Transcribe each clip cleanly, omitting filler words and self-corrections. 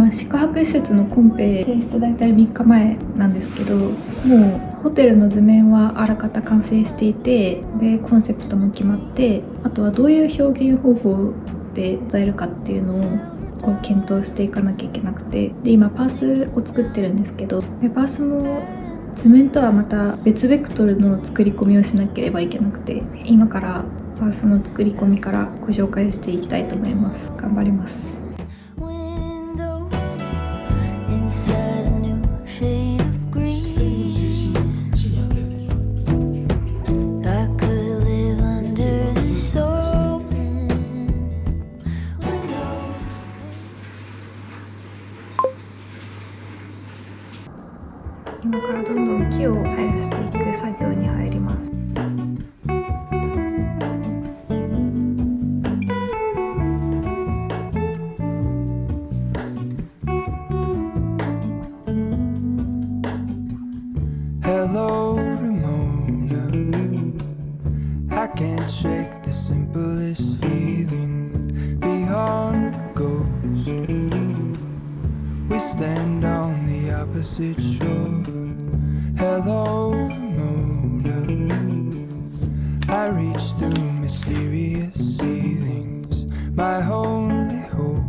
今宿泊施設のコンペ提出だいたい3日前なんですけど、もうホテルの図面はあらかた完成していて、でコンセプトも決まって、あとはどういう表現方法で伝えるかっていうのをこう検討していかなきゃいけなくて、で今パースを作ってるんですけど、でパースも図面とはまた別ベクトルの作り込みをしなければいけなくて、今からパースの作り込みからご紹介していきたいと思います。頑張ります。今からどんどん木を生やしていく作業に入ります。Hello, Ramona. I can't shake the simplest feeling beyond the ghost. We stand on the opposite shore. Hello, Ramona. I reach through mysterious ceilings, my only hope.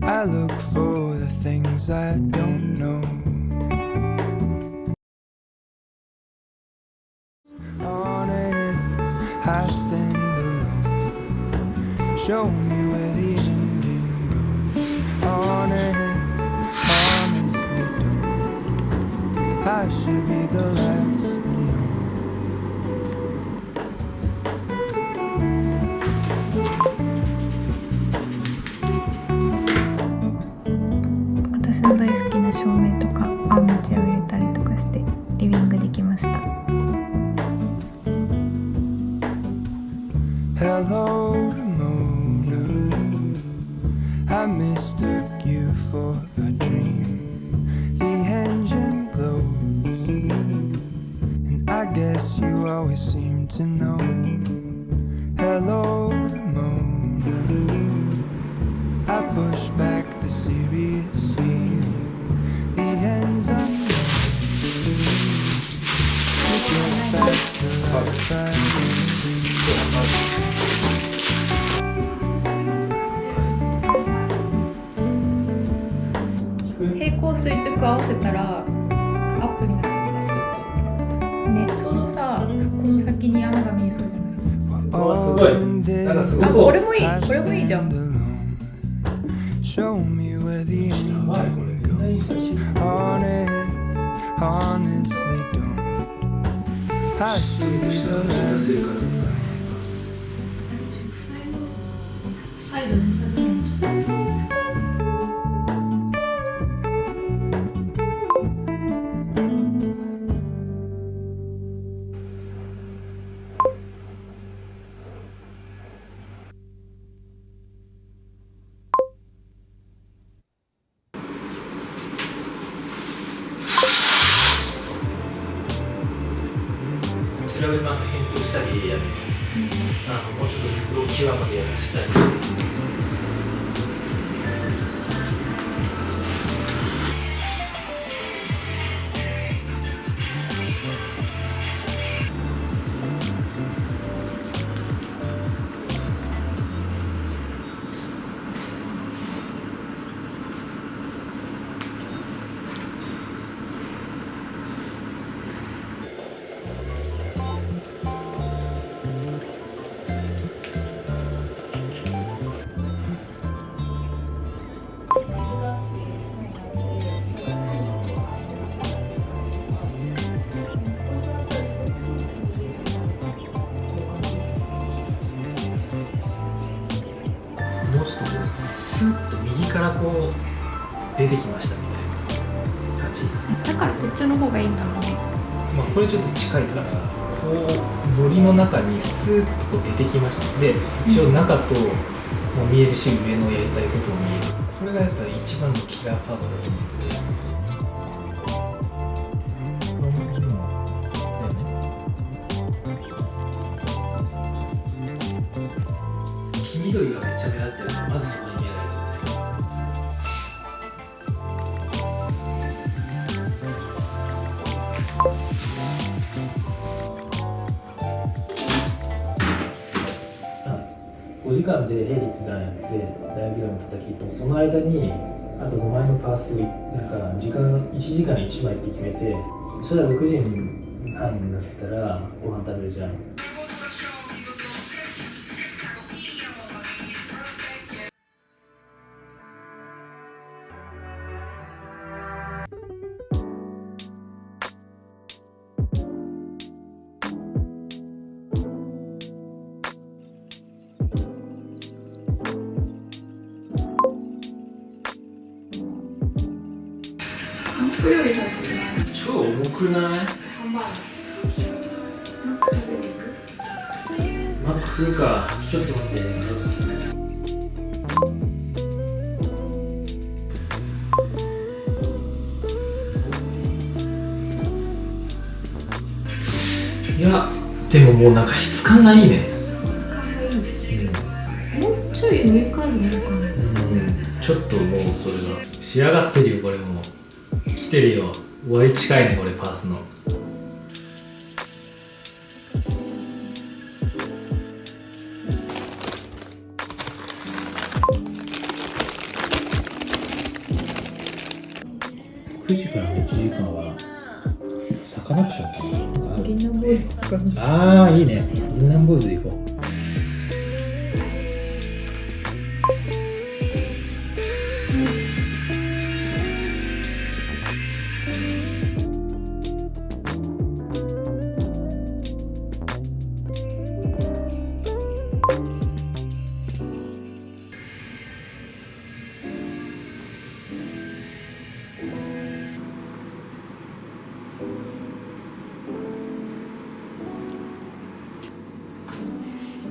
I look for the things I don't know. Honest, I stand alone. Show me where the ending goes. Honest, honestly don't. I should be the last to know. 私の大好きな照明とかアームチェアを入れたりとかしてリビングできました。Hello, Ramona. I mistook you for a dream. The engine glows, and I guess you always seem to know. Hello, Ramona. I push back the serious feeling. The end's unknown. We get back to life by平行垂直合わせたらアップになっちゃった。ちょっとね、ちょうどさ、この先に山が見えそうじゃない？すごい。なんかすごい。これもいい。これもいいじゃん。サイドにされる。調べ版変更したりやる、もうちょっと水を際までやらしたり。もうちょっとこうスッと右からこう出てきましたみたいな感じ。だからこっちの方がいいんだろうね。まあこれちょっと近いからこう森の中にスーッとこう出てきました。で一応中とも見えるし上のやりたいことも見える。これがやっぱり一番のキラーパーツだと思う。緑がめっちゃ目立ってるのはまずそこに見えない状態。時間で並列がやってダイアグラム叩きと、その間にあと5枚のパースをなんか時間1時間1枚って決めて、それは6時半になったらご飯食べるじゃん。これより食べてない。超重くない？ハンバーガー。食べていく？マック食うか。ちょっと待って。いや、でももうなんか質感がいいね。質感がいいね。もうちょい上から見るかな。ちょっともうそれが仕上がってるよ。これも来てるよ。終わり近いねこれパースの。9時からの1時間はサカナクションかな。銀杏ボーイズとか。ああいいね。銀杏ボーイズ行こう。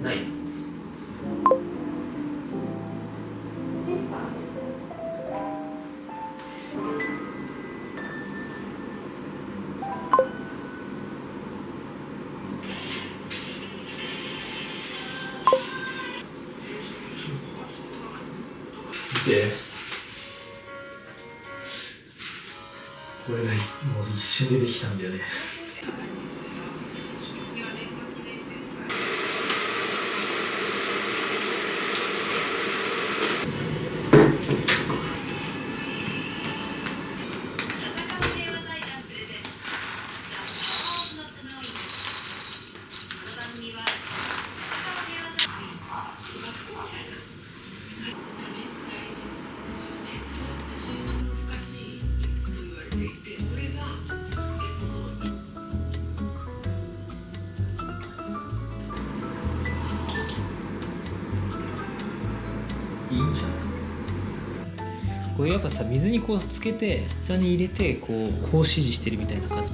ない。見て。これがもう一瞬でできたんだよね。いいんじゃない？これやっぱさ、水にこうつけて蓋に入れてこう指示してるみたいな感じ。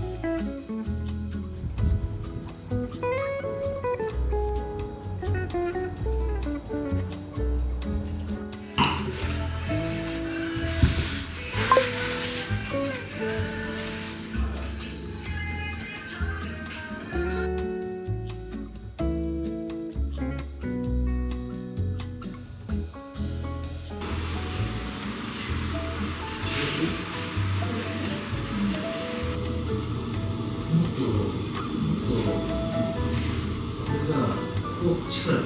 こっちから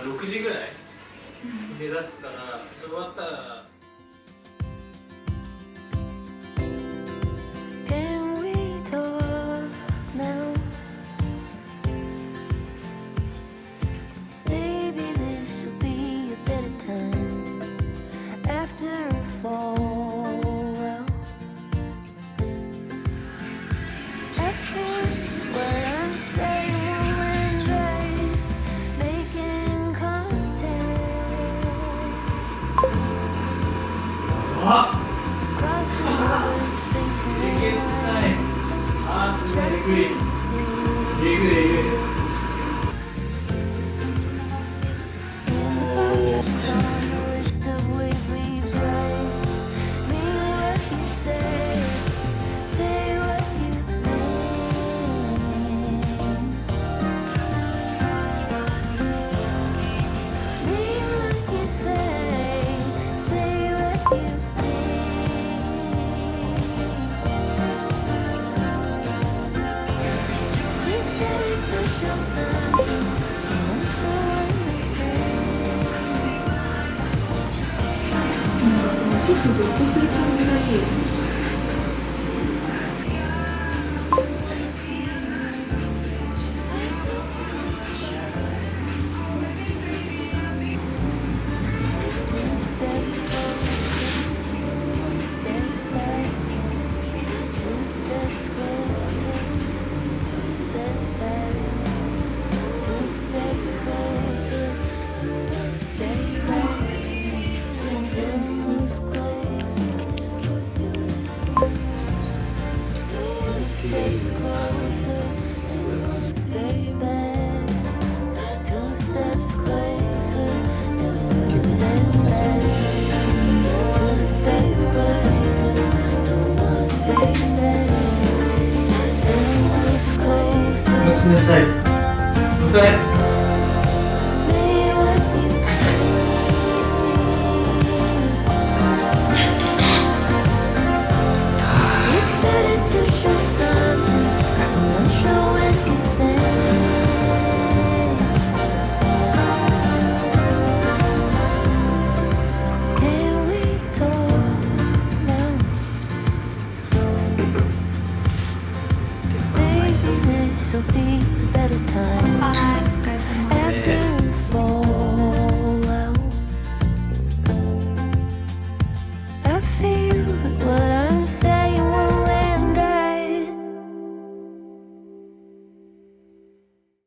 6時ぐらい目指すから、それ終わったらCan we talk now? Maybe this will be a better time after a fallout. At first, what I'm saying went right, making contact. ちょっとゾッとする感じがいいよね。